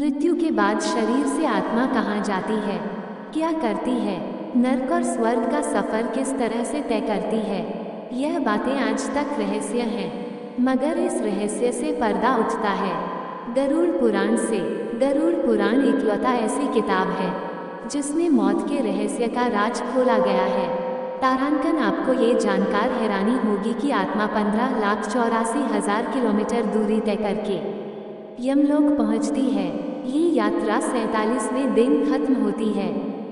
मृत्यु के बाद शरीर से आत्मा कहाँ जाती है, क्या करती है, नरक और स्वर्ग का सफर किस तरह से तय करती है, यह बातें आज तक रहस्य हैं। मगर इस रहस्य से पर्दा उठता है गरुड़ पुराण से। गरुड़ पुराण इकलौता ऐसी किताब है जिसमें मौत के रहस्य का राज खोला गया है। तारांकन, आपको ये जानकर हैरानी होगी कि आत्मा 15,84,000 किलोमीटर दूरी तय करके यमलोक पहुंचती है। ये यात्रा 47वें दिन खत्म होती है।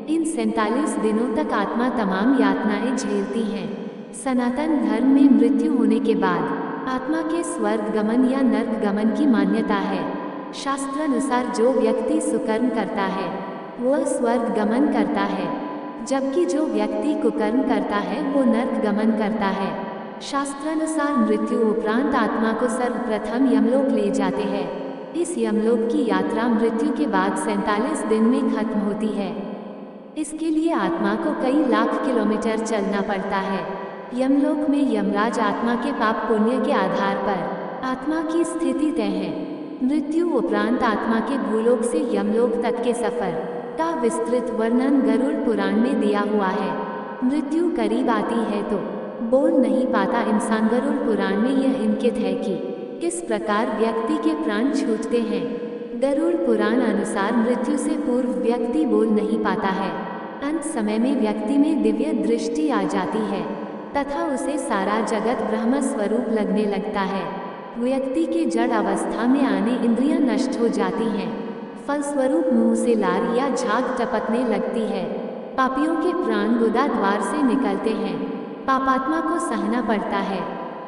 इन 47 दिनों तक आत्मा तमाम यातनाएं झेलती हैं। सनातन धर्म में मृत्यु होने के बाद आत्मा के स्वर्ग गमन या नर्क गमन की मान्यता है। शास्त्रानुसार जो व्यक्ति सुकर्म करता है वह स्वर्ग गमन करता है, जबकि जो व्यक्ति कुकर्म करता है वो नर्क गमन करता है। शास्त्रानुसार मृत्यु उपरांत आत्मा को सर्वप्रथम यमलोक ले जाते हैं। इस यमलोक की यात्रा मृत्यु के बाद 47 दिन में खत्म होती है। इसके लिए आत्मा को कई लाख किलोमीटर चलना पड़ता है। यमलोक में यमराज आत्मा के पाप पुण्य के आधार पर आत्मा की स्थिति तय है। मृत्यु उपरांत आत्मा के भूलोक से यमलोक तक के सफर का विस्तृत वर्णन गरुड़ पुराण में दिया हुआ है। मृत्यु करीब आती है तो बोल नहीं पाता इंसान। गरुड़ पुराण में यह इंगित है कि किस प्रकार व्यक्ति के प्राण छूटते हैं। गरुड़ पुराण अनुसार मृत्यु से पूर्व व्यक्ति बोल नहीं पाता है। अंत समय में व्यक्ति में दिव्य दृष्टि आ जाती है तथा उसे सारा जगत ब्रह्म स्वरूप लगने लगता है। व्यक्ति के जड़ अवस्था में आने इंद्रियां नष्ट हो जाती हैं। फलस्वरूप मुंह से लार या झाग टपकने लगती है। पापियों के प्राण गुदा द्वार से निकलते हैं। पापात्मा को सहना पड़ता है।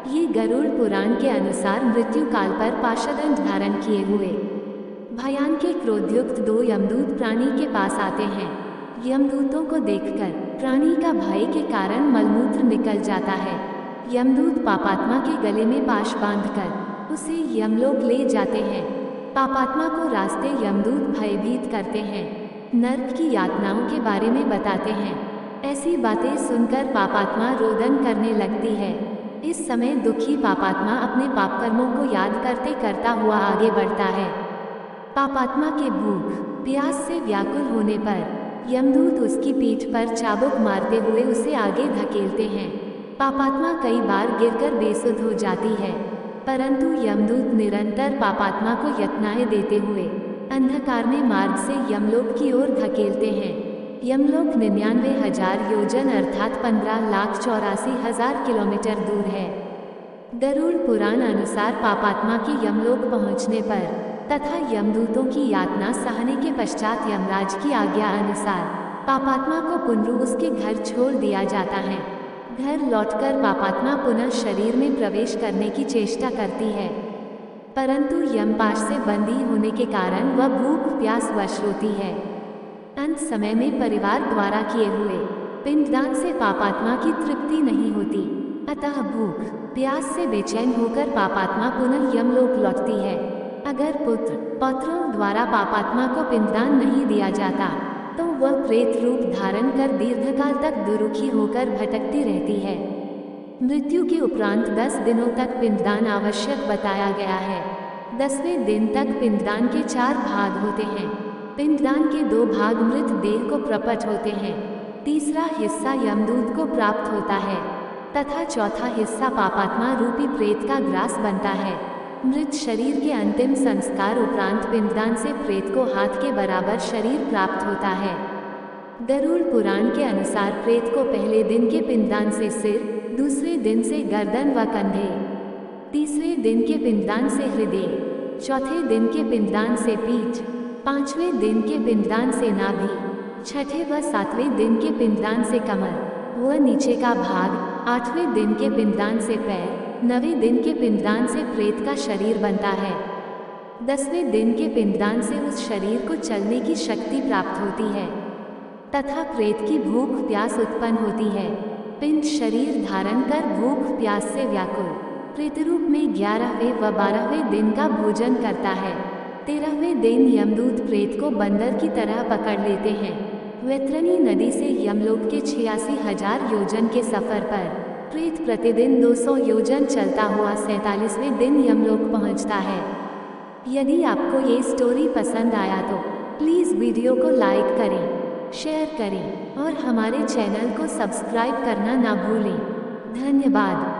ये गरुड़ पुराण के अनुसार मृत्यु काल पर पाशदंड धारण किए हुए भयान के क्रोधयुक्त 2 यमदूत प्राणी के पास आते हैं। यमदूतों को देखकर प्राणी का भय के कारण मलमूत्र निकल जाता है। यमदूत पापात्मा के गले में पाश बांधकर उसे यमलोक ले जाते हैं। पापात्मा को रास्ते यमदूत भयभीत करते हैं, नर्क की यातनाओं के बारे में बताते हैं। ऐसी बातें सुनकर पापात्मा रोदन करने लगती है। इस समय दुखी पापात्मा अपने पाप कर्मों को याद करते करता हुआ आगे बढ़ता है। पापात्मा के भूख प्यास से व्याकुल होने पर यमदूत उसकी पीठ पर चाबुक मारते हुए उसे आगे धकेलते हैं। पापात्मा कई बार गिरकर बेसुध हो जाती है, परंतु यमदूत निरंतर पापात्मा को यत्नाएं देते हुए अंधकार में मार्ग से यमलोक की ओर धकेलते हैं। यमलोक 99,000 योजन अर्थात 15,84,000 किलोमीटर दूर है। गरुड़ पुराण अनुसार पापात्मा के यमलोक पहुंचने पर तथा यमदूतों की यातना सहने के पश्चात यमराज की आज्ञा अनुसार पापात्मा को पुनः उसके घर छोड़ दिया जाता है। घर लौटकर पापात्मा पुनः शरीर में प्रवेश करने की चेष्टा करती है, परंतु यमपाश से बंदी होने के कारण वह भूख प्यास वश होती है। अंत समय में परिवार द्वारा किए हुए पिंडदान से पापात्मा की तृप्ति नहीं होती, अतः भूख प्यास से बेचैन होकर पापात्मा पुनः यमलोक लौटती है। अगर पौत्रों द्वारा पापात्मा को पिंडदान नहीं दिया जाता तो वह प्रेत रूप धारण कर दीर्घकाल तक दुरुखी होकर भटकती रहती है। मृत्यु के उपरांत 10 दिनों तक पिंडदान आवश्यक बताया गया है। 10वें दिन तक पिंडदान के 4 भाग होते हैं। पिंडदान के 2 भाग मृत देह को प्रकट होते हैं, तीसरा हिस्सा यमदूत को प्राप्त होता है तथा चौथा हिस्सा पापात्मा रूपी प्रेत का ग्रास बनता है। मृत शरीर के अंतिम संस्कार उपरांत पिंडदान से प्रेत को हाथ के बराबर शरीर प्राप्त होता है। गरुड़ पुराण के अनुसार प्रेत को पहले दिन के पिंडदान से सिर, दूसरे दिन से गर्दन व कंधे, तीसरे दिन के पिंडदान से हृदय, चौथे दिन के पिंडदान से पीठ, 5वें दिन के पिंडदान से नाभि, 6ठे व 7वें दिन के पिंडदान से कमर व नीचे का भाग, 8वें दिन के पिंडदान से पैर, 9वें दिन के पिंडदान से प्रेत का शरीर बनता है। 10वें दिन के पिंडदान से उस शरीर को चलने की शक्ति प्राप्त होती है तथा प्रेत की भूख प्यास उत्पन्न होती है। पिंड शरीर धारण कर भूख प्यास से व्याकुल प्रेतरूप में 11वें व 12वें दिन का भोजन करता है। 13वें दिन यमदूत प्रेत को बंदर की तरह पकड़ लेते हैं। वैतरणी नदी से यमलोक के 86,000 योजन के सफर पर प्रेत प्रतिदिन 200 योजन चलता हुआ 47वें दिन यमलोक पहुंचता है। यदि आपको ये स्टोरी पसंद आया तो प्लीज़ वीडियो को लाइक करें, शेयर करें और हमारे चैनल को सब्सक्राइब करना ना भूलें। धन्यवाद।